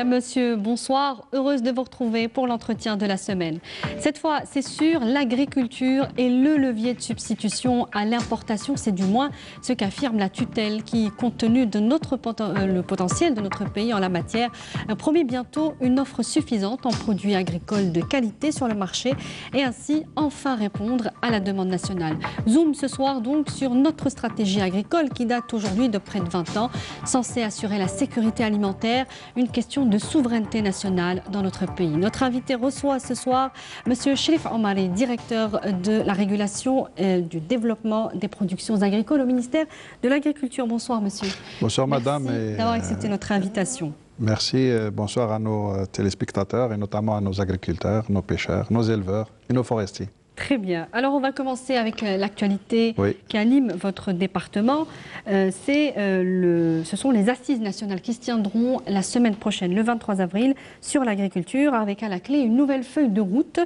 Madame, Monsieur, bonsoir. Heureuse de vous retrouver pour l'entretien de la semaine. Cette fois, c'est sûr, l'agriculture est le levier de substitution à l'importation. C'est du moins ce qu'affirme la tutelle qui, compte tenu de le potentiel de notre pays en la matière, promet bientôt une offre suffisante en produits agricoles de qualité sur le marché et ainsi enfin répondre à la demande nationale. Zoom ce soir donc sur notre stratégie agricole qui date aujourd'hui de près de 20 ans, censée assurer la sécurité alimentaire, une question de souveraineté nationale dans notre pays. Notre invité reçoit ce soir Monsieur Cherif Omari, directeur de la régulation et du développement des productions agricoles au ministère de l'Agriculture. Bonsoir monsieur. Bonsoir madame. Merci d'avoir accepté notre invitation. Merci, bonsoir à nos téléspectateurs et notamment à nos agriculteurs, nos pêcheurs, nos éleveurs et nos forestiers. Très bien. Alors, on va commencer avec l'actualité qui anime votre département. Ce sont les assises nationales qui se tiendront la semaine prochaine, le 23 avril, sur l'agriculture, avec à la clé une nouvelle feuille de route,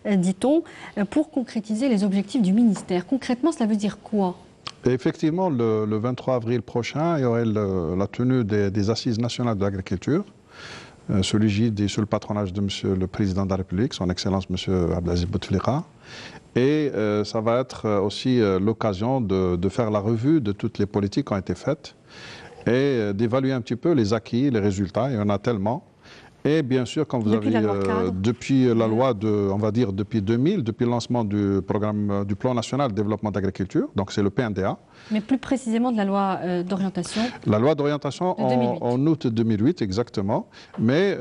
dit-on, pour concrétiser les objectifs du ministère. Concrètement, cela veut dire quoi ? Effectivement, le 23 avril prochain, il y aurait la tenue des assises nationales de l'agriculture. Sous l'égide et sous le patronage de Monsieur le Président de la République, son Excellence Monsieur Abdelaziz Bouteflika. Et ça va être aussi l'occasion de faire la revue de toutes les politiques qui ont été faites et d'évaluer un petit peu les acquis, les résultats, il y en a tellement. Et bien sûr, comme vous avez depuis la loi on va dire depuis 2000, depuis le lancement du programme du plan national de développement d'agriculture, donc c'est le PNDA. Mais plus précisément de la loi d'orientation. La loi d'orientation en août 2008, exactement. Mais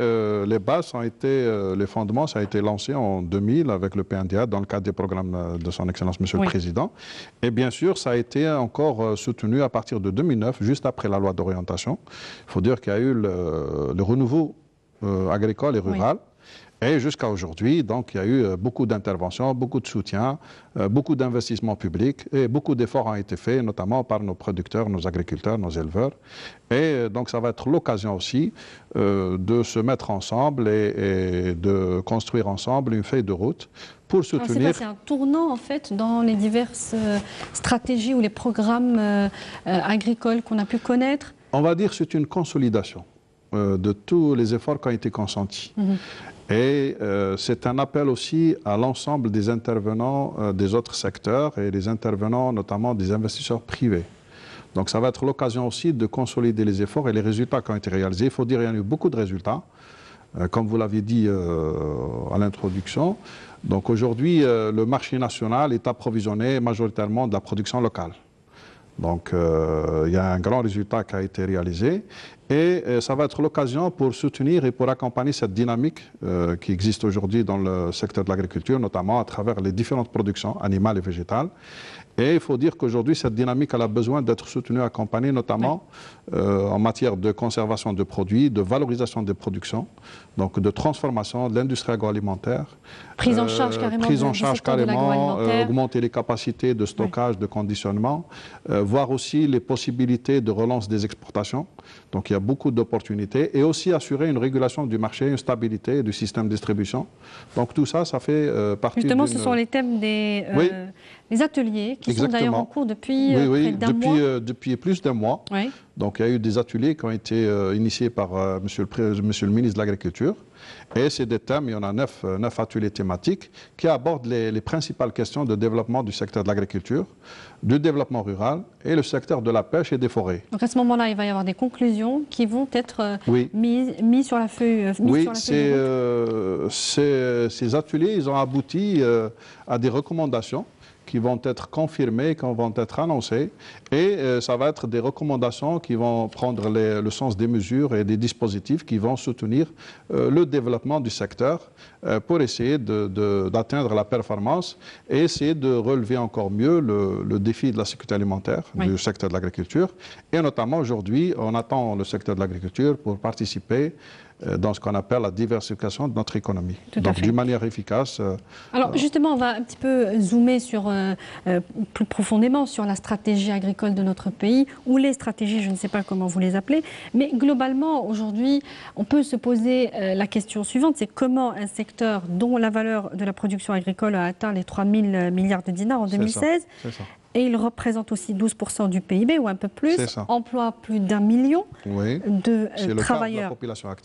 les bases ont été, les fondements, ça a été lancé en 2000 avec le PNDA dans le cadre des programmes de son Excellence Monsieur le Président. Et bien sûr, ça a été encore soutenu à partir de 2009, juste après la loi d'orientation. Il faut dire qu'il y a eu le renouveau agricole et rural. Et jusqu'à aujourd'hui, donc, il y a eu beaucoup d'interventions, beaucoup de soutien, beaucoup d'investissements publics et beaucoup d'efforts ont été faits, notamment par nos producteurs, nos agriculteurs, nos éleveurs. Et donc, ça va être l'occasion aussi de se mettre ensemble et de construire ensemble une feuille de route pour soutenir... C'est un tournant, en fait, dans les diverses stratégies ou les programmes agricoles qu'on a pu connaître. On va dire que c'est une consolidation de tous les efforts qui ont été consentis. Et c'est un appel aussi à l'ensemble des intervenants des autres secteurs et des intervenants notamment des investisseurs privés. Donc ça va être l'occasion aussi de consolider les efforts et les résultats qui ont été réalisés. Il faut dire qu'il y a eu beaucoup de résultats, comme vous l'avez dit à l'introduction. Donc aujourd'hui, le marché national est approvisionné majoritairement de la production locale. Donc il y a un grand résultat qui a été réalisé et ça va être l'occasion pour soutenir et pour accompagner cette dynamique qui existe aujourd'hui dans le secteur de l'agriculture, notamment à travers les différentes productions animales et végétales. Et il faut dire qu'aujourd'hui, cette dynamique elle a besoin d'être soutenue, accompagnée, notamment en matière de conservation de produits, de valorisation des productions, donc de transformation de l'industrie agroalimentaire. Prise en charge carrément, augmenter les capacités de stockage, de conditionnement, voir aussi les possibilités de relance des exportations. Donc il y a beaucoup d'opportunités et aussi assurer une régulation du marché, une stabilité du système de distribution. Donc tout ça, ça fait partie... Justement, ce sont les thèmes des ateliers qui sont d'ailleurs en cours depuis près d'un mois. Depuis plus d'un mois. Donc il y a eu des ateliers qui ont été initiés par monsieur le ministre de l'Agriculture. Et c'est des thèmes, il y en a 9 ateliers thématiques qui abordent les principales questions de développement du secteur de l'agriculture, du développement rural et le secteur de la pêche et des forêts. Donc à ce moment-là, il va y avoir des conclusions qui vont être mises sur la feuille. Ces ateliers, ils ont abouti à des recommandations qui vont être confirmées, qui vont être annoncées. Et ça va être des recommandations qui vont prendre le sens des mesures et des dispositifs qui vont soutenir le développement du secteur pour essayer d'atteindre la performance et essayer de relever encore mieux le défi de la sécurité alimentaire du secteur de l'agriculture. Et notamment aujourd'hui, on attend le secteur de l'agriculture pour participer dans ce qu'on appelle la diversification de notre économie. Donc d'une manière efficace. Alors justement, on va un petit peu zoomer sur, plus profondément sur la stratégie agricole de notre pays, ou les stratégies, je ne sais pas comment vous les appelez, mais globalement, aujourd'hui, on peut se poser la question suivante, c'est comment un secteur dont la valeur de la production agricole a atteint les 3 000 milliards de dinars en 2016, Et il représente aussi 12% du PIB ou un peu plus, emploie plus d'1 million de travailleurs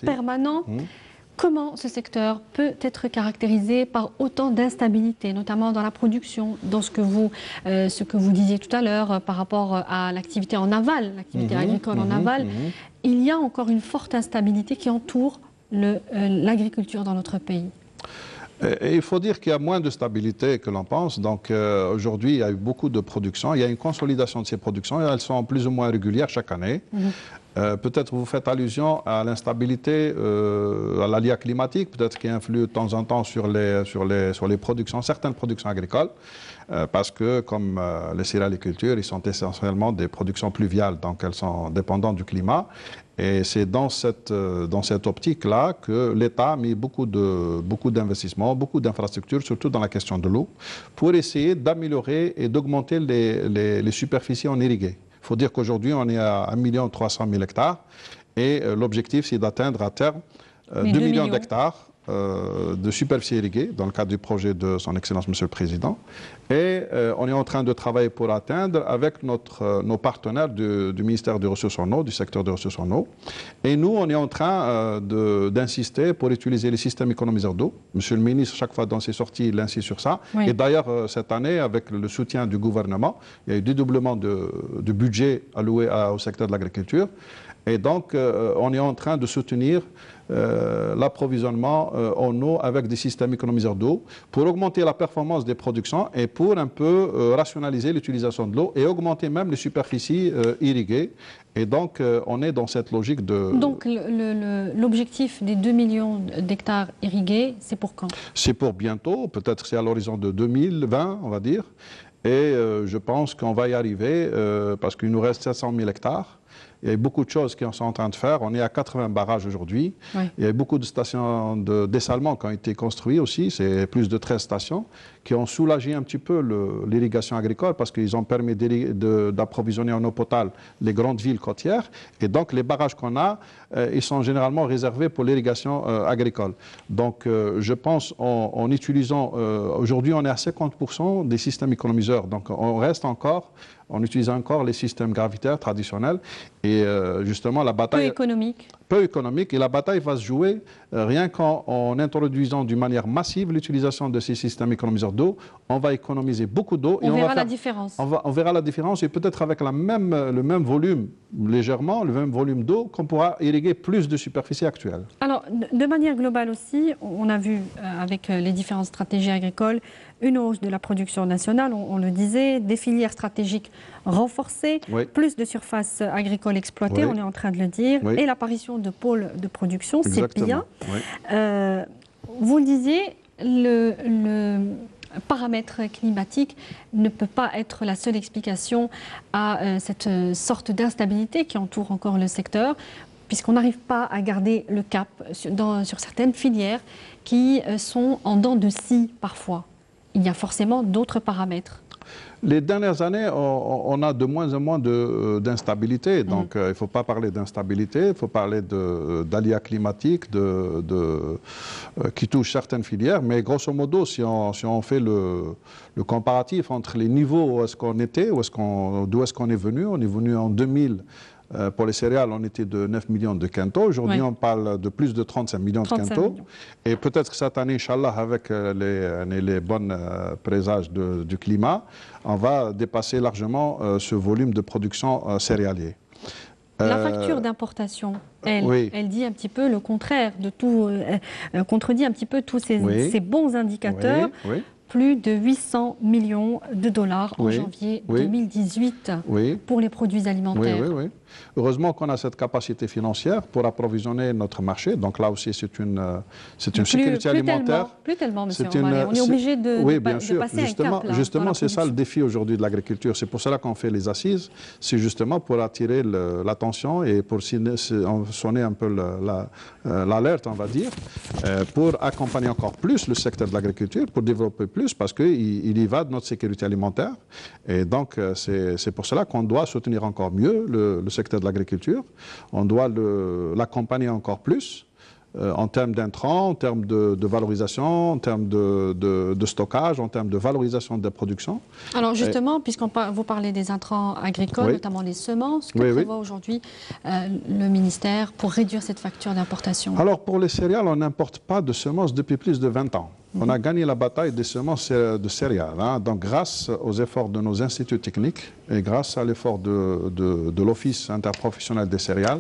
permanents. Comment ce secteur peut être caractérisé par autant d'instabilité, notamment dans la production, dans ce que vous disiez tout à l'heure par rapport à l'activité en aval, l'activité agricole en aval. Il y a encore une forte instabilité qui entoure l'agriculture dans notre pays. Et il faut dire qu'il y a moins de stabilité que l'on pense. Donc aujourd'hui, il y a eu beaucoup de productions. Il y a une consolidation de ces productions et elles sont plus ou moins régulières chaque année. Peut-être vous faites allusion à l'instabilité, à l'aléa climatique, peut-être qui influe de temps en temps sur les productions, certaines productions agricoles, parce que comme les céréalicultures, ils sont essentiellement des productions pluviales, donc elles sont dépendantes du climat. Et c'est dans cette optique-là que l'État a mis beaucoup d'investissements, beaucoup d'infrastructures, surtout dans la question de l'eau, pour essayer d'améliorer et d'augmenter les superficies en irriguées. Il faut dire qu'aujourd'hui, on est à 1 300 000 hectares et l'objectif, c'est d'atteindre à terme 2 millions d'hectares de superficie irriguée dans le cadre du projet de son Excellence Monsieur le Président. Et on est en train de travailler pour atteindre avec nos partenaires du ministère des Ressources en eau, du secteur des ressources en eau. Et nous, on est en train d'insister pour utiliser les systèmes économiseurs d'eau. Monsieur le ministre, chaque fois dans ses sorties, il insiste sur ça. Et d'ailleurs, cette année, avec le soutien du gouvernement, il y a eu dédoublement de budget alloué au secteur de l'agriculture. Et donc, on est en train de soutenir l'approvisionnement en eau avec des systèmes économiseurs d'eau pour augmenter la performance des productions et pour un peu rationaliser l'utilisation de l'eau et augmenter même les superficies irriguées. Et donc, on est dans cette logique de... Donc, l'objectif des 2 millions d'hectares irrigués, c'est pour quand? C'est pour bientôt, peut-être c'est à l'horizon de 2020, on va dire. Et je pense qu'on va y arriver parce qu'il nous reste 700 000 hectares. Il y a beaucoup de choses qui sont en train de faire. On est à 80 barrages aujourd'hui. Il y a beaucoup de stations de dessalement qui ont été construites aussi. C'est plus de 13 stations qui ont soulagé un petit peu l'irrigation agricole parce qu'ils ont permis d'approvisionner en eau potable les grandes villes côtières. Et donc, les barrages qu'on a, ils sont généralement réservés pour l'irrigation agricole. Donc, je pense en utilisant... aujourd'hui, on est à 50% des systèmes économiseurs. Donc, on utilise encore les systèmes gravitaires traditionnels et justement la bataille... Peu économique. Et la bataille va se jouer rien qu'en introduisant d'une manière massive l'utilisation de ces systèmes économiseurs d'eau. On va économiser beaucoup d'eau. On verra la différence. On verra la différence et peut-être avec le même volume, légèrement, le même volume d'eau, qu'on pourra irriguer plus de superficie actuelle. Alors, de manière globale aussi, on a vu avec les différentes stratégies agricoles une hausse de la production nationale, on le disait, des filières stratégiques renforcées, plus de surfaces agricoles exploitées, on est en train de le dire, et l'apparition de pôles de production, c'est bien. Vous le disiez, le paramètre climatique ne peut pas être la seule explication à cette sorte d'instabilité qui entoure encore le secteur, puisqu'on n'arrive pas à garder le cap sur certaines filières qui sont en dents de scie parfois. Il y a forcément d'autres paramètres. Les dernières années, on a de moins en moins d'instabilité. Donc, il ne faut pas parler d'instabilité, il faut parler d'aléas climatiques qui touchent certaines filières. Mais grosso modo, si on fait le comparatif entre les niveaux où est-ce qu'on était, d'où est-ce qu'on est venu, on est venu en 2000. Pour les céréales, on était de 9 millions de quintaux. Aujourd'hui, on parle de plus de 35 millions de quintaux. Et peut-être que cette année, Inch'Allah, avec les bonnes présages du climat, on va dépasser largement ce volume de production céréalier. La facture d'importation, elle dit un petit peu le contraire de tout, contredit un petit peu tous ces bons indicateurs. Plus de 800 millions de dollars en janvier 2018 pour les produits alimentaires. Heureusement qu'on a cette capacité financière pour approvisionner notre marché. Donc là aussi, c'est une sécurité alimentaire. Plus tellement, monsieur Omari. On est obligé de passer un cap. Justement, c'est ça le défi aujourd'hui de l'agriculture. C'est pour cela qu'on fait les assises. C'est justement pour attirer l'attention et pour sonner un peu l'alerte, on va dire, pour accompagner encore plus le secteur de l'agriculture, pour développer plus, parce qu'il y va de notre sécurité alimentaire. Et donc, c'est pour cela qu'on doit soutenir encore mieux le secteur de l'agriculture. On doit l'accompagner encore plus en termes d'intrants, en termes de valorisation, en termes de stockage, en termes de valorisation des productions. Alors justement, vous parlez des intrants agricoles, notamment les semences, que prévoit aujourd'hui le ministère pour réduire cette facture d'importation? Alors pour les céréales, on n'importe pas de semences depuis plus de 20 ans. On a gagné la bataille des semences de céréales. Hein. Donc grâce aux efforts de nos instituts techniques et grâce à l'effort de l'Office interprofessionnel des céréales,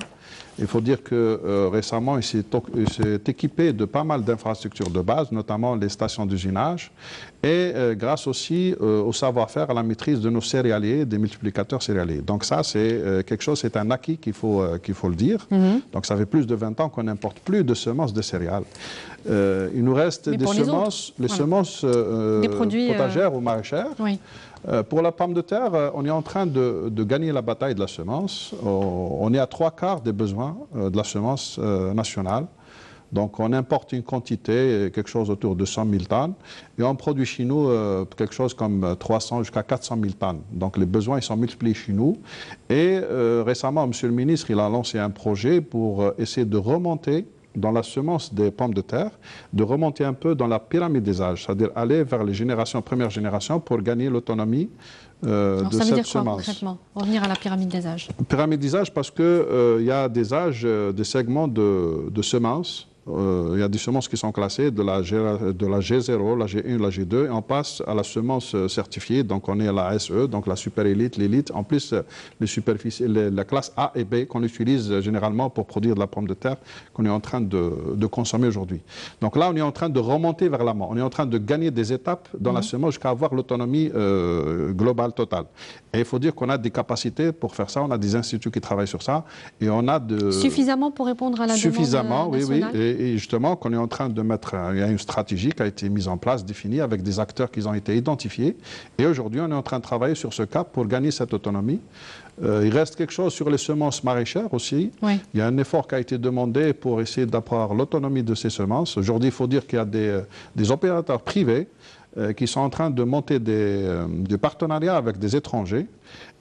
il faut dire que récemment, il s'est équipé de pas mal d'infrastructures de base, notamment les stations d'usinage, et grâce aussi au savoir-faire, à la maîtrise de nos céréaliers, des multiplicateurs céréaliers. Donc ça, c'est quelque chose, c'est un acquis qu'il faut le dire. Donc ça fait plus de 20 ans qu'on n'importe plus de semences de céréales. Il nous reste des semences, semences potagères ou maraîchères. Oui. Pour la pomme de terre, on est en train de gagner la bataille de la semence. On est à 3/4 des besoins de la semence nationale. Donc on importe une quantité, quelque chose autour de 100 000 tonnes, et on produit chez nous quelque chose comme 300 jusqu'à 400 000 tonnes. Donc les besoins ils sont multipliés chez nous. Et récemment, M. le ministre il a lancé un projet pour essayer de remonter dans la semence des pommes de terre, de remonter un peu dans la pyramide des âges, c'est-à-dire aller vers les générations, première génération, pour gagner l'autonomie de cette semence. Ça veut dire quoi concrètement, revenir à la pyramide des âges? Pyramide des âges parce qu'il y a des âges, des segments de semences. Il y a des semences qui sont classées de la G0, la G1, la G2, et on passe à la semence certifiée, donc on est à la SE, donc la super élite, l'élite. En plus, la classe A et B qu'on utilise généralement pour produire de la pomme de terre qu'on est en train de consommer aujourd'hui. Donc là, on est en train de remonter vers l'amont. On est en train de gagner des étapes dans la semence jusqu'à avoir l'autonomie globale totale. Et il faut dire qu'on a des capacités pour faire ça, on a des instituts qui travaillent sur ça, et on a Suffisamment pour répondre à la demande nationale. Oui. Et justement, qu'on est en train de mettre, il y a une stratégie qui a été mise en place, définie, avec des acteurs qui ont été identifiés. Et aujourd'hui, on est en train de travailler sur ce cap pour gagner cette autonomie. Il reste quelque chose sur les semences maraîchères aussi. Oui. Il y a un effort qui a été demandé pour essayer d'avoir l'autonomie de ces semences. Aujourd'hui, il faut dire qu'il y a des opérateurs privés qui sont en train de monter des partenariats avec des étrangers.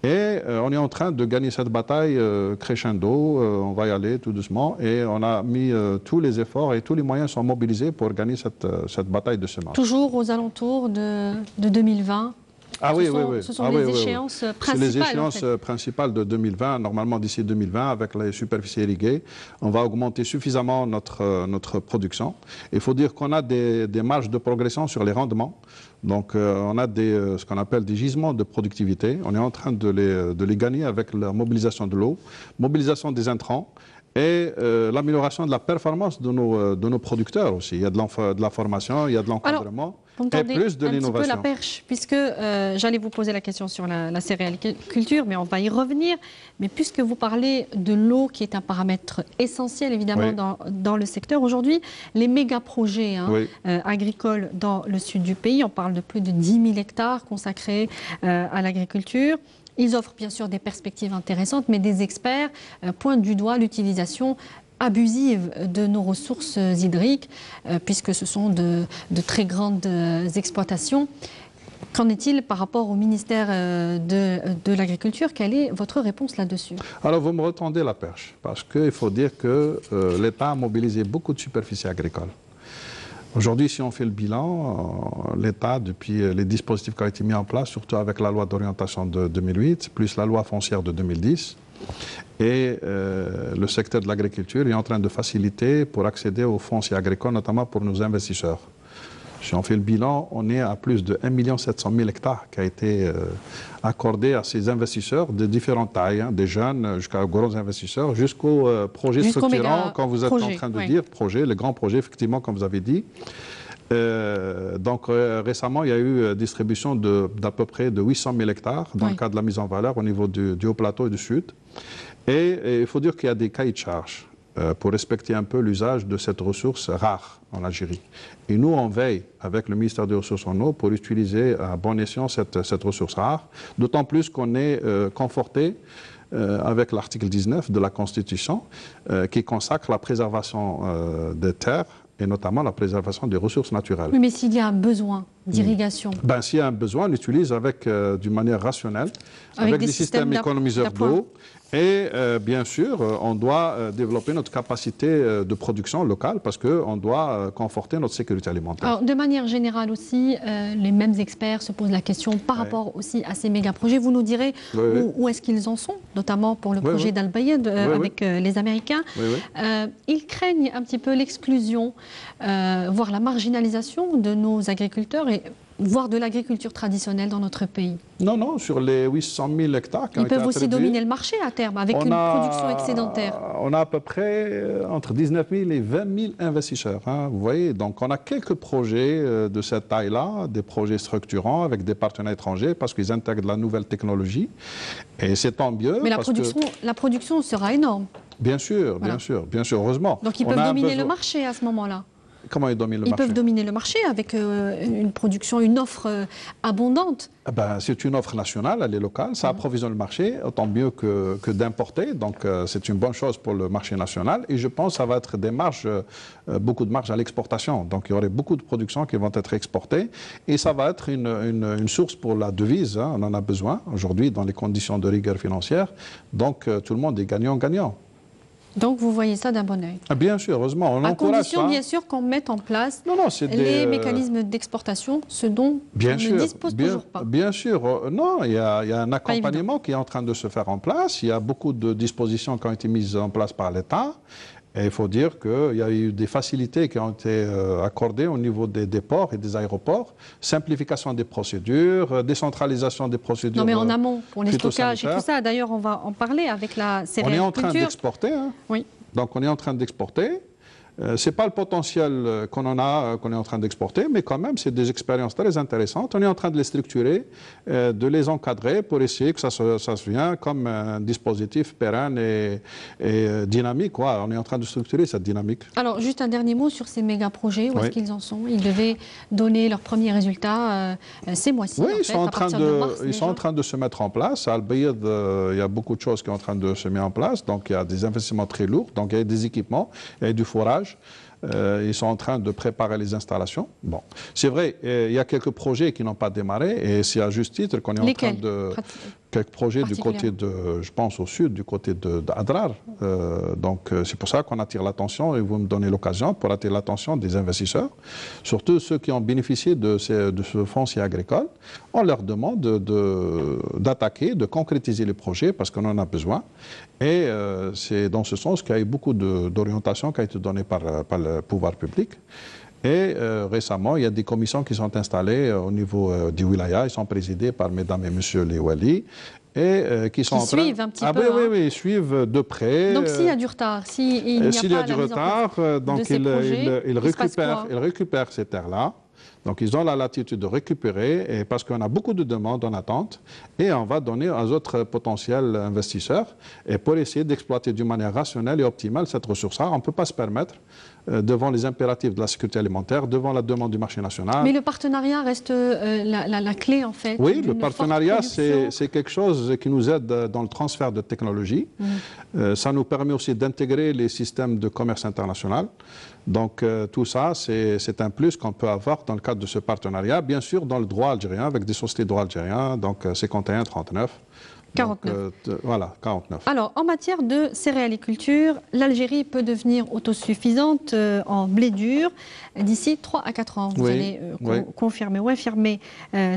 Et on est en train de gagner cette bataille crescendo, on va y aller tout doucement, et on a mis tous les efforts et tous les moyens sont mobilisés pour gagner cette bataille de semences. Toujours aux alentours de 2020 ? Ah oui, Ce sont les échéances principales. C'est les échéances principales de 2020. Normalement, d'ici 2020, avec les superficies irriguées, on va augmenter suffisamment notre production. Il faut dire qu'on a des marges de progression sur les rendements. Donc, on a ce qu'on appelle des gisements de productivité. On est en train de les gagner avec la mobilisation de l'eau, mobilisation des intrants, et l'amélioration de la performance de nos producteurs aussi. Il y a de la formation, il y a de l'encadrement et plus de l'innovation. Un petit peu la perche, puisque j'allais vous poser la question sur la céréaliculture, mais on va y revenir. Mais puisque vous parlez de l'eau, qui est un paramètre essentiel évidemment dans le secteur, aujourd'hui, les méga-projets agricoles dans le sud du pays, on parle de plus de 10 000 hectares consacrés à l'agriculture. Ils offrent bien sûr des perspectives intéressantes, mais des experts pointent du doigt l'utilisation abusive de nos ressources hydriques, puisque ce sont de très grandes exploitations. Qu'en est-il par rapport au ministère de l'Agriculture? Quelle est votre réponse là-dessus? Alors, vous me retendez la perche, parce qu'il faut dire que l'État a mobilisé beaucoup de superficies agricoles. Aujourd'hui, si on fait le bilan, l'État, depuis les dispositifs qui ont été mis en place, surtout avec la loi d'orientation de 2008, plus la loi foncière de 2010, et le secteur de l'agriculture est en train de faciliter pour accéder aux fonciers agricoles, notamment pour nos investisseurs. Si on fait le bilan, on est à plus de 1 700 000 hectares qui a été accordé à ces investisseurs de différentes tailles, des jeunes jusqu'aux grands investisseurs, jusqu'aux projets structurants, comme vous êtes en train de dire, les grands projets, effectivement, comme vous avez dit. Donc récemment, il y a eu distribution d'à peu près de 800 000 hectares dans le cadre de la mise en valeur au niveau du Haut-Plateau et du Sud. Et il faut dire qu'il y a des cahiers de charges pour respecter un peu l'usage de cette ressource rare en Algérie. Et nous, on veille avec le ministère des Ressources en eau pour utiliser à bon escient cette ressource rare, d'autant plus qu'on est conforté avec l'article 19 de la Constitution qui consacre la préservation des terres et notamment la préservation des ressources naturelles. Oui, mais s'il y a un besoin d'irrigation. Ben, s'il y a un besoin, on l'utilise d'une manière rationnelle, avec des systèmes économiseurs d'eau. Et bien sûr, on doit développer notre capacité de production locale parce qu'on doit conforter notre sécurité alimentaire. Alors, de manière générale aussi, les mêmes experts se posent la question par rapport aussi à ces méga-projets. Vous nous direz où est-ce qu'ils en sont, notamment pour le projet d'Al Bayed avec les Américains. Ils craignent un petit peu l'exclusion, voire la marginalisation de nos agriculteurs voire de l'agriculture traditionnelle dans notre pays. Non, non, sur les 800 000 hectares qui ont été attribués, ils peuvent aussi dominer le marché à terme avec une production excédentaire. On a à peu près entre 19 000 et 20 000 investisseurs. Hein, vous voyez, donc on a quelques projets de cette taille-là, des projets structurants avec des partenaires étrangers parce qu'ils intègrent la nouvelle technologie. Et c'est tant mieux. Mais la production sera énorme. Bien sûr, bien sûr, bien sûr, heureusement. Donc ils peuvent dominer le marché à ce moment-là. Comment ils dominent le marché? Ils peuvent dominer le marché avec une production, une offre abondante. Ben, c'est une offre nationale, elle est locale, ça approvisionne le marché, autant mieux que d'importer. Donc c'est une bonne chose pour le marché national. Et je pense que ça va être des marges, beaucoup de marges à l'exportation. Donc il y aurait beaucoup de productions qui vont être exportées. Et ça va être une source pour la devise. Hein, on en a besoin aujourd'hui dans les conditions de rigueur financière. Donc tout le monde est gagnant-gagnant. Donc vous voyez ça d'un bon oeil. Bien sûr, heureusement, on encourage ça. À condition, bien sûr, qu'on mette en place les mécanismes d'exportation, ce dont on ne dispose toujours pas. Bien sûr, non, il y a un accompagnement qui est en train de se faire en place. Il y a beaucoup de dispositions qui ont été mises en place par l'État. Et il faut dire qu'il y a eu des facilités qui ont été accordées au niveau des ports et des aéroports. Simplification des procédures, décentralisation des procédures. Non, mais en amont, pour les stockages et tout ça. D'ailleurs, on va en parler avec la céréaliculture. On est en train d'exporter. Hein. Oui. Donc, on est en train d'exporter. Ce n'est pas le potentiel qu'on est en train d'exporter, mais quand même, c'est des expériences très intéressantes. On est en train de les structurer, de les encadrer pour essayer que ça se vienne comme un dispositif pérenne et dynamique. Quoi. On est en train de structurer cette dynamique. Alors, juste un dernier mot sur ces méga-projets. Où est-ce qu'ils en sont? Ils devaient donner leurs premiers résultats ces mois-ci. Oui, ils sont en train de se mettre en place. À Al Bayed, il y a beaucoup de choses qui sont en train de se mettre en place. Donc, il y a des investissements très lourds. Donc, il y a des équipements, il y a du forage. Ils sont en train de préparer les installations. Bon, c'est vrai, il y a quelques projets qui n'ont pas démarré et c'est à juste titre qu'on est en train de... Quelques projets du côté de, je pense au sud, du côté d'Adrar. Donc c'est pour ça qu'on attire l'attention et vous me donnez l'occasion pour attirer l'attention des investisseurs, surtout ceux qui ont bénéficié de ce foncier agricole. On leur demande d'attaquer, de concrétiser les projets parce qu'on en a besoin. Et c'est dans ce sens qu'il y a eu beaucoup d'orientations qui ont été données par le pouvoir public. Et récemment, il y a des commissions qui sont installées au niveau du wilaya. Ils sont présidés par mesdames et messieurs les walis. Et qui sont suivent un petit peu. Oui, ils suivent de près. Donc s'il y a du retard, s'il n'y a pas du retard, donc ils récupèrent ces terres-là. Donc ils ont la latitude de récupérer et parce qu'on a beaucoup de demandes en attente et on va donner aux autres potentiels investisseurs et pour essayer d'exploiter d'une manière rationnelle et optimale cette ressource-là. On ne peut pas se permettre devant les impératifs de la sécurité alimentaire, devant la demande du marché national. Mais le partenariat reste la clé en fait. Oui, le partenariat c'est quelque chose qui nous aide dans le transfert de technologie. Ça nous permet aussi d'intégrer les systèmes de commerce international. Donc tout ça, c'est un plus qu'on peut avoir dans le cadre de ce partenariat, bien sûr dans le droit algérien, avec des sociétés de droit algérien, donc 51, 39. 49. Donc, voilà, 49. Alors, en matière de céréaliculture, l'Algérie peut devenir autosuffisante en blé dur d'ici 3 à 4 ans. Vous allez confirmer ou infirmer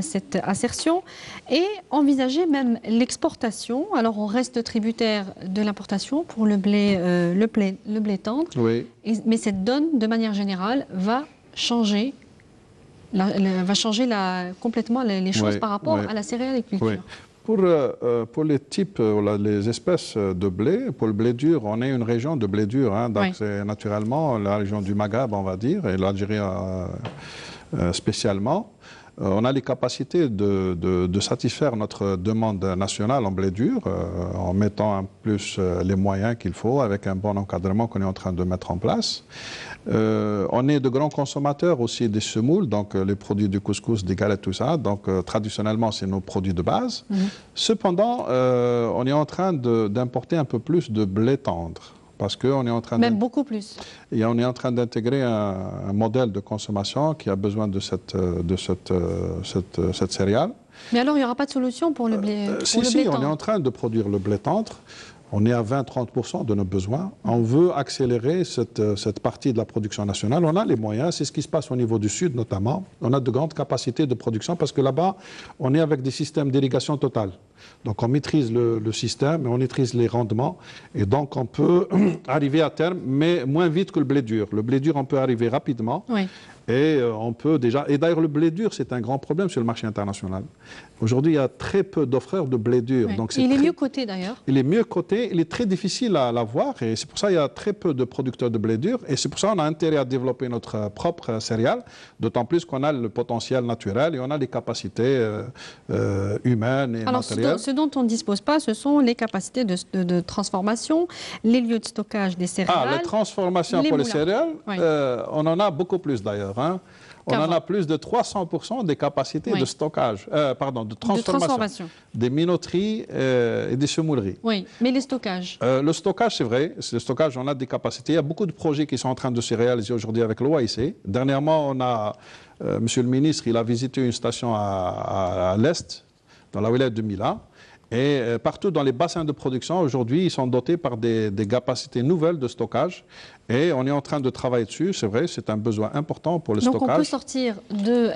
cette assertion et envisager même l'exportation. Alors, on reste tributaire de l'importation pour le blé tendre. Oui. Mais cette donne, de manière générale, va changer complètement les choses par rapport à la céréaliculture. Oui. Pour les types, les espèces de blé, pour le blé dur, on est une région de blé dur. Hein, donc c'est naturellement la région du Maghreb, on va dire, et l'Algérie spécialement. On a les capacités de satisfaire notre demande nationale en blé dur en mettant en plus les moyens qu'il faut avec un bon encadrement qu'on est en train de mettre en place. On est de grands consommateurs aussi des semoules, donc les produits du couscous, des galettes, tout ça. Donc traditionnellement, c'est nos produits de base. Cependant, on est en train d'importer un peu plus de blé tendre. parce qu'on est en train Même beaucoup plus. Et on est en train d'intégrer un modèle de consommation qui a besoin de cette céréale. Mais alors, il n'y aura pas de solution pour le blé Si, blé on est tendre. en train de produire le blé tendre. On est à 20-30% de nos besoins. On veut accélérer cette partie de la production nationale. On a les moyens. C'est ce qui se passe au niveau du Sud, notamment. On a de grandes capacités de production parce que là-bas, on est avec des systèmes d'irrigation totale. Donc, on maîtrise le système et on maîtrise les rendements. Et donc, on peut arriver à terme, mais moins vite que le blé dur. Le blé dur, on peut arriver rapidement. Oui. Et on peut déjà. Et d'ailleurs, le blé dur, c'est un grand problème sur le marché international. Aujourd'hui, il y a très peu d'offreurs de blé dur. Oui. Donc Il est mieux coté d'ailleurs. Il est mieux coté, il est très difficile à l'avoir. Et c'est pour ça qu'il y a très peu de producteurs de blé dur. Et c'est pour ça qu'on a intérêt à développer notre propre céréale. D'autant plus qu'on a le potentiel naturel et on a les capacités humaines et matérielles. Ce dont on ne dispose pas, ce sont les capacités de transformation, les lieux de stockage des céréales. Ah, la transformation pour les céréales, oui. On en a beaucoup plus d'ailleurs. Hein. On en a plus de 300% des capacités de stockage, de transformation, des minoteries et des semouleries. Oui, mais les stockages. Le stockage, c'est vrai. Le stockage, on a des capacités. Il y a beaucoup de projets qui sont en train de se réaliser aujourd'hui avec l'OAIC. Dernièrement, on a, Monsieur le ministre, il a visité une station à l'Est, dans la wilaya de Mila. Et partout dans les bassins de production, aujourd'hui, ils sont dotés par des capacités nouvelles de stockage. Et on est en train de travailler dessus, c'est vrai, c'est un besoin important pour le stockage. Donc on peut sortir de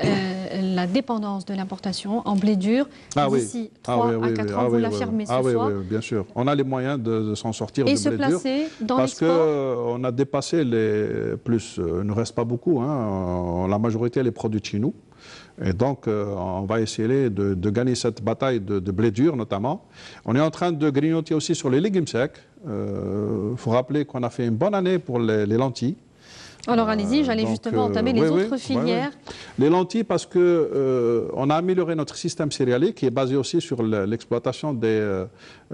la dépendance de l'importation en blé dur d'ici 3 à 4 ans, vous l'affirmez ce soir. Oui, bien sûr. On a les moyens de s'en sortir de blé dur. Et se placer dans l'export. Parce qu'on a dépassé les plus, il ne reste pas beaucoup, hein, la majorité elle est produite chez nous. Et donc, on va essayer de gagner cette bataille de blé dur, notamment. On est en train de grignoter aussi sur les légumes secs. Il faut rappeler qu'on a fait une bonne année pour les lentilles. Alors allez-y, j'allais justement entamer les autres filières. Les lentilles, parce qu'on a amélioré notre système céréalier qui est basé aussi sur l'exploitation de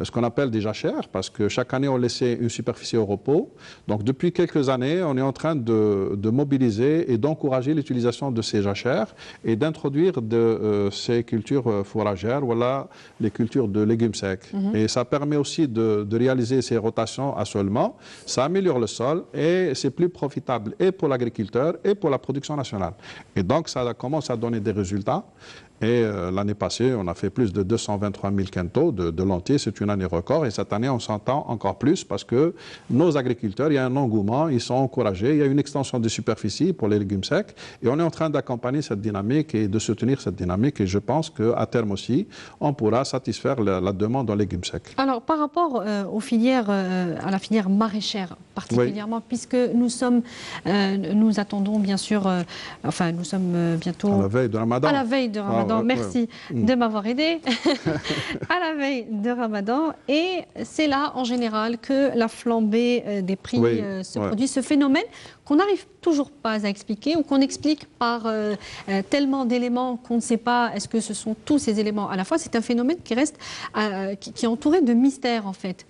ce qu'on appelle des jachères, parce que chaque année on laissait une superficie au repos. Donc depuis quelques années, on est en train de mobiliser et d'encourager l'utilisation de ces jachères et d'introduire ces cultures fourragères, voilà, les cultures de légumes secs. Et ça permet aussi de réaliser ces rotations à solement. Ça améliore le sol et c'est plus profitable et pour l'agriculteur et pour la production nationale. Et donc, ça commence à donner des résultats. Et l'année passée, on a fait plus de 223 000 quintaux de lentilles. C'est une année record. Et cette année, on s'entend encore plus parce que nos agriculteurs, il y a un engouement, ils sont encouragés. Il y a une extension des superficies pour les légumes secs. Et on est en train d'accompagner cette dynamique et de soutenir cette dynamique. Et je pense qu'à terme aussi, on pourra satisfaire la demande en légumes secs. Alors, par rapport aux filières, à la filière maraîchère particulièrement, puisque nous attendons bien sûr, nous sommes bientôt... À la veille de Ramadan. À la veille de Ramadan. Merci de m'avoir aidé. À la veille de Ramadan. Et c'est là, en général, que la flambée des prix se produit. Ce phénomène qu'on n'arrive toujours pas à expliquer ou qu'on explique par tellement d'éléments qu'on ne sait pas, est-ce que ce sont tous ces éléments à la fois. C'est un phénomène qui reste, qui est entouré de mystères, en fait.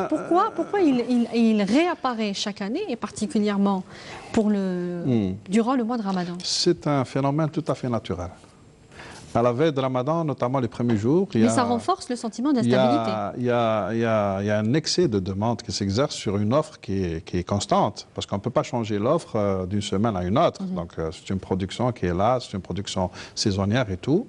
Pourquoi il réapparaît chaque année, et particulièrement durant le mois de Ramadan? C'est un phénomène tout à fait naturel. À la veille de Ramadan, notamment les premiers jours... Mais ça renforce le sentiment d'instabilité. Il y a un excès de demande qui s'exerce sur une offre qui est constante, parce qu'on ne peut pas changer l'offre d'une semaine à une autre. Donc c'est une production qui est là, c'est une production saisonnière et tout.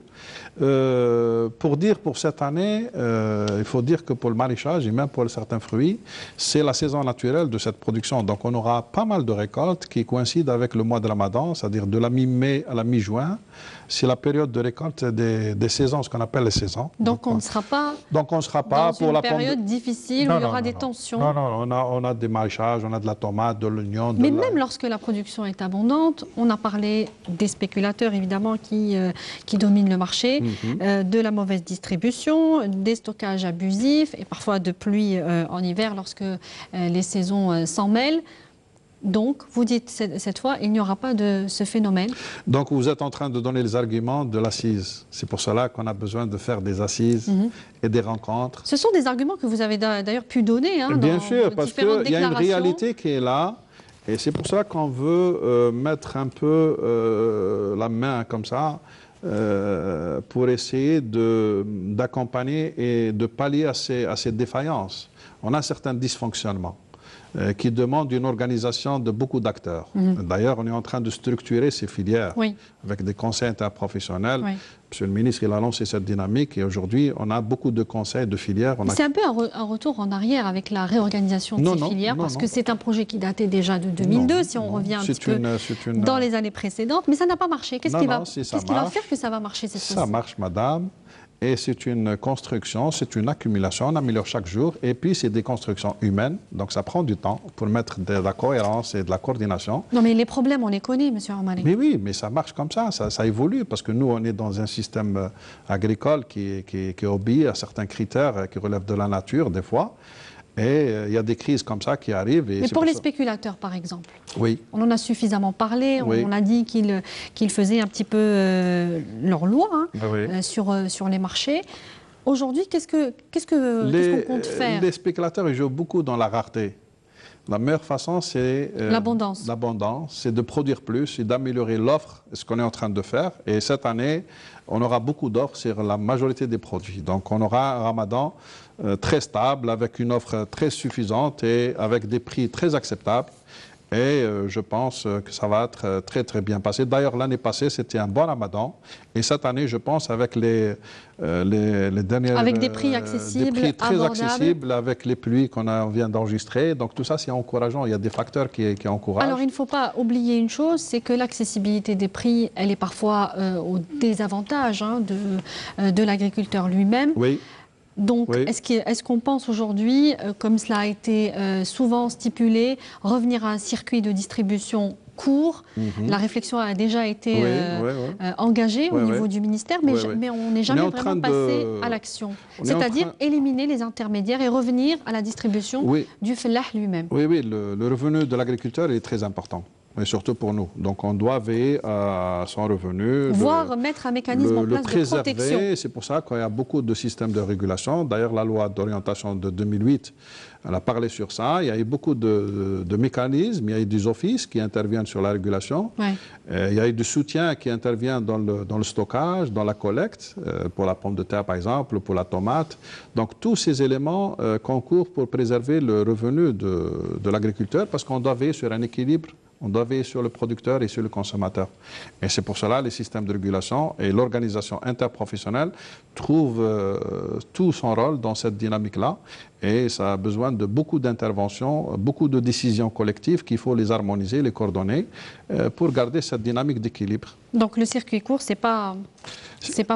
Pour cette année, il faut dire que pour le maraîchage et même pour certains fruits, c'est la saison naturelle de cette production. Donc on aura pas mal de récoltes qui coïncident avec le mois de Ramadan, c'est-à-dire de la mi-mai à la mi-juin. C'est la période de récolte des saisons, ce qu'on appelle les saisons. Donc on ne sera pas dans une période difficile où il y aura des tensions. Non, on a des maraîchages, on a de la tomate, de l'oignon. Mais même lorsque la production est abondante, on a parlé des spéculateurs évidemment qui dominent le marché, de la mauvaise distribution, des stockages abusifs et parfois de pluie en hiver lorsque les saisons s'en mêlent. Donc, vous dites cette fois, il n'y aura pas de ce phénomène. Donc, vous êtes en train de donner les arguments de l'assise. C'est pour cela qu'on a besoin de faire des assises et des rencontres. Ce sont des arguments que vous avez d'ailleurs pu donner Bien sûr, parce qu'il y a une réalité qui est là. Et c'est pour ça qu'on veut mettre un peu la main comme ça pour essayer d'accompagner et de pallier à ces défaillances. on a certains dysfonctionnements qui demandent une organisation de beaucoup d'acteurs. D'ailleurs, on est en train de structurer ces filières avec des conseils interprofessionnels. Monsieur le ministre, il a lancé cette dynamique et aujourd'hui, on a beaucoup de conseils de filières. C'est un peu un retour en arrière avec la réorganisation de ces filières, parce que c'est un projet qui datait déjà de 2002, si on revient un petit peu dans les années précédentes, mais ça n'a pas marché. Qu'est-ce qui va faire que ça va marcher cette fois-ci? Ça marche, madame. Et c'est une construction, c'est une accumulation, on améliore chaque jour. Et puis, c'est des constructions humaines, donc ça prend du temps pour mettre de la cohérence et de la coordination. Non, mais les problèmes, on les connaît, M. Armani. Mais oui, mais ça marche comme ça évolue, parce que nous, on est dans un système agricole qui obéit à certains critères qui relèvent de la nature, des fois. Et il y a des crises comme ça qui arrivent. Mais pour les spéculateurs, par exemple, on en a suffisamment parlé. On a dit qu'ils faisaient un petit peu leur loi sur les marchés. Aujourd'hui, qu'est-ce qu'on compte faire? Les spéculateurs, ils jouent beaucoup dans la rareté. La meilleure façon, c'est l'abondance. C'est de produire plus et d'améliorer l'offre, ce qu'on est en train de faire. Et cette année, on aura beaucoup d'offres sur la majorité des produits. Donc, on aura un ramadan très stable, avec une offre très suffisante et avec des prix très acceptables. Et je pense que ça va être très très bien passé. D'ailleurs, l'année passée, c'était un bon ramadan. Et cette année, je pense, avec les dernières... Avec des prix accessibles, des prix très accessibles, avec les pluies qu'on vient d'enregistrer. Donc tout ça, c'est encourageant. Il y a des facteurs qui encouragent. Alors, il ne faut pas oublier une chose, c'est que l'accessibilité des prix, elle est parfois au désavantage de l'agriculteur lui-même. Oui. Donc, est-ce qu'on pense aujourd'hui, comme cela a été souvent stipulé, revenir à un circuit de distribution court? La réflexion a déjà été engagée au niveau du ministère, mais on n'est jamais vraiment passé à l'action. C'est-à-dire éliminer les intermédiaires et revenir à la distribution du fellah lui-même. Oui, le revenu de l'agriculteur est très important. Mais surtout pour nous. Donc on doit veiller à son revenu. Voire mettre un mécanisme en place de protection. C'est pour ça qu'il y a beaucoup de systèmes de régulation. D'ailleurs, la loi d'orientation de 2008, elle a parlé sur ça. Il y a eu beaucoup de mécanismes. Il y a eu des offices qui interviennent sur la régulation. Il y a eu du soutien qui intervient dans le stockage, dans la collecte, pour la pomme de terre par exemple, pour la tomate. Donc tous ces éléments concourent pour préserver le revenu de l'agriculteur parce qu'on doit veiller sur un équilibre. On doit veiller sur le producteur et sur le consommateur. Et c'est pour cela que les systèmes de régulation et l'organisation interprofessionnelle trouvent tout son rôle dans cette dynamique-là. Et ça a besoin de beaucoup d'interventions, beaucoup de décisions collectives qu'il faut les harmoniser, les coordonner pour garder cette dynamique d'équilibre. Donc le circuit court, c'est pas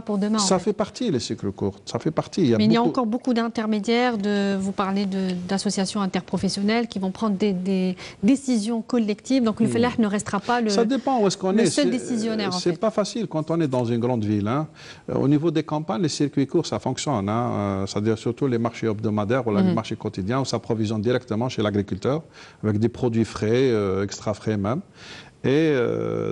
pour demain. Ça fait partie, les cycles courts. Ça fait partie. Mais il y a encore beaucoup d'intermédiaires. Vous parlez d'associations interprofessionnelles qui vont prendre des décisions collectives. Donc le fellah ne restera pas le Ça dépend où est-ce qu'on est. Seul décisionnaire. C'est pas facile quand on est dans une grande ville. Au niveau des campagnes, les circuits courts, ça fonctionne. C'est-à-dire surtout les marchés hebdomadaires ou les marchés quotidiens où ça s'approvisionne directement chez l'agriculteur avec des produits frais, extra frais même. Et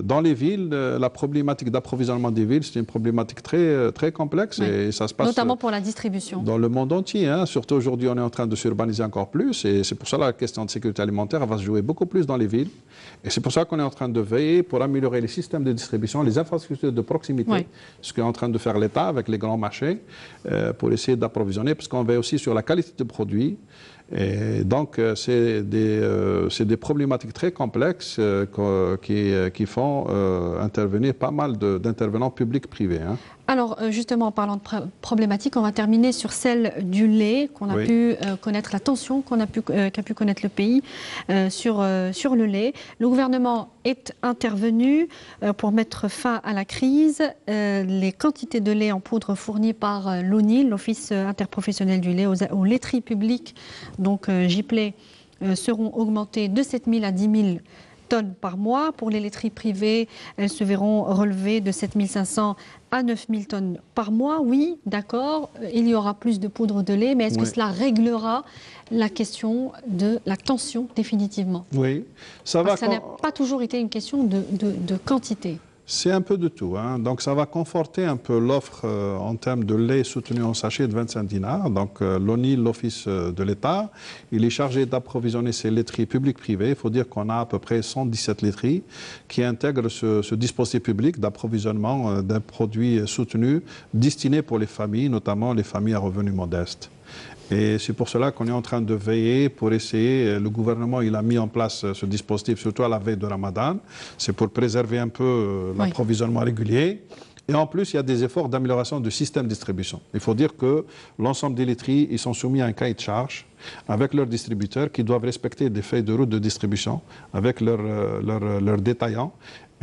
dans les villes, la problématique d'approvisionnement des villes, c'est une problématique très, très complexe. Et ça se passe notamment pour la distribution. Dans le monde entier. Surtout aujourd'hui, on est en train de s'urbaniser encore plus. Et c'est pour ça que la question de sécurité alimentaire va se jouer beaucoup plus dans les villes. Et c'est pour ça qu'on est en train de veiller pour améliorer les systèmes de distribution, les infrastructures de proximité, ce qu'est en train de faire l'État avec les grands marchés, pour essayer d'approvisionner, parce qu'on veille aussi sur la qualité des produits. Et donc, c'est des problématiques très complexes qui font intervenir pas mal d'intervenants publics-privés. Alors, justement, en parlant de problématiques, on va terminer sur celle du lait, qu'on a pu connaître, la tension qu'a pu connaître le pays sur le lait. Le gouvernement est intervenu pour mettre fin à la crise. Les quantités de lait en poudre fournies par l'ONIL, l'Office interprofessionnel du lait, aux laiteries publiques, donc JPLAI, seront augmentées de 7 000 à 10 000 tonnes par mois. Pour les laiteries privées, elles se verront relevées de 7 500 à 9 000 tonnes par mois. Oui, d'accord, il y aura plus de poudre de lait, mais est-ce que cela réglera la question de la tension définitivement? Oui, ça n'a pas toujours été une question de quantité. C'est un peu de tout. Donc ça va conforter un peu l'offre en termes de lait soutenu en sachet de 25 dinars. Donc l'ONIL, l'Office de l'État, il est chargé d'approvisionner ces laiteries publiques-privées. Il faut dire qu'on a à peu près 117 laiteries qui intègrent ce dispositif public d'approvisionnement d'un produit soutenu destiné pour les familles, notamment les familles à revenus modestes. Et c'est pour cela qu'on est en train de veiller pour essayer. Le gouvernement, il a mis en place ce dispositif, surtout à la veille de Ramadan. C'est pour préserver un peu l'approvisionnement régulier. Et en plus, il y a des efforts d'amélioration du système de distribution. Il faut dire que l'ensemble des laiteries, ils sont soumis à un cahier de charge avec leurs distributeurs qui doivent respecter des feuilles de route de distribution avec leurs détaillants.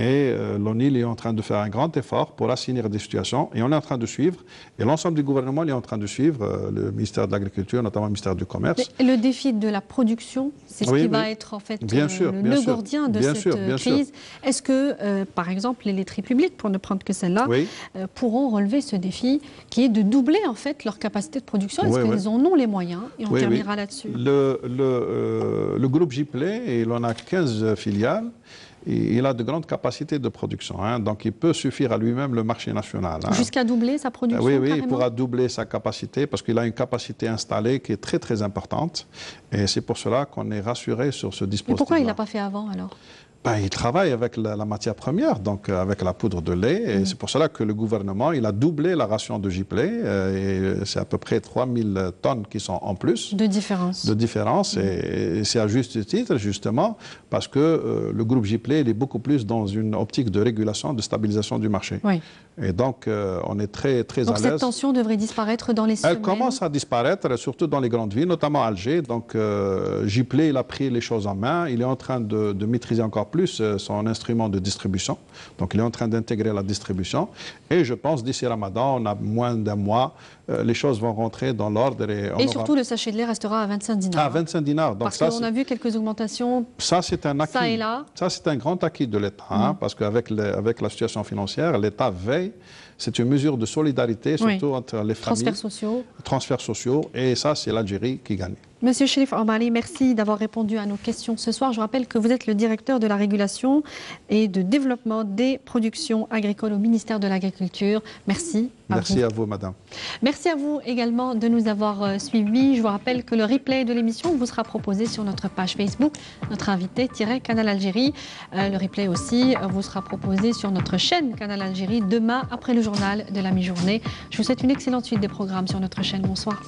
Et l'ONIL est en train de faire un grand effort pour assainir des situations. Et on est en train de suivre. Et l'ensemble du gouvernement est en train de suivre, le ministère de l'Agriculture, notamment le ministère du Commerce. Mais le défi de la production, c'est ce qui va être en fait le nœud gordien de cette crise. Est-ce que, par exemple, les laiteries publiques, pour ne prendre que celle-là, pourront relever ce défi qui est de doubler en fait leur capacité de production? Est-ce qu'elles en ont les moyens? Et on terminera là-dessus. Le groupe Gipley, il en a 15 filiales. Il a de grandes capacités de production, hein, donc il peut suffire à lui-même le marché national. Hein. Jusqu'à doubler sa production? Oui, carrément. Il pourra doubler sa capacité parce qu'il a une capacité installée qui est très très importante. Et c'est pour cela qu'on est rassuré sur ce dispositif. Mais pourquoi il ne l'a pas fait avant alors? Il travaille avec la matière première, donc avec la poudre de lait. Et c'est pour cela que le gouvernement, il a doublé la ration de Gipley. Et c'est à peu près 3000 tonnes qui sont en plus. De différence. Et c'est à juste titre, justement, parce que le groupe Gipley, il est beaucoup plus dans une optique de régulation, de stabilisation du marché. Oui. Et donc, on est très, très à l'aise. Donc cette tension devrait disparaître dans les semaines? Elle commence à disparaître, surtout dans les grandes villes, notamment Alger. Donc, Gipley, il a pris les choses en main. Il est en train de maîtriser encore plus son instrument de distribution. Donc, il est en train d'intégrer la distribution. Et je pense, d'ici Ramadan, on a moins d'un mois, les choses vont rentrer dans l'ordre. Et surtout, le sachet de lait restera à 25 dinars. À 25 dinars. Donc, parce qu'on a vu quelques augmentations. Ça, c'est un acquis. Ça et là. Ça, c'est un grand acquis de l'État. Hein, parce qu'avec la situation financière, l'État veille. C'est une mesure de solidarité, surtout entre les familles. Transferts sociaux. Et ça, c'est l'Algérie qui gagne. Monsieur Cherif Orbali, merci d'avoir répondu à nos questions ce soir. Je rappelle que vous êtes le directeur de la régulation et de développement des productions agricoles au ministère de l'Agriculture. Merci. Merci à vous, madame. Merci à vous également de nous avoir suivis. Je vous rappelle que le replay de l'émission vous sera proposé sur notre page Facebook, notre invité Canal Algérie. Le replay aussi vous sera proposé sur notre chaîne Canal Algérie demain après le journal de la mi-journée. Je vous souhaite une excellente suite des programmes sur notre chaîne. Bonsoir.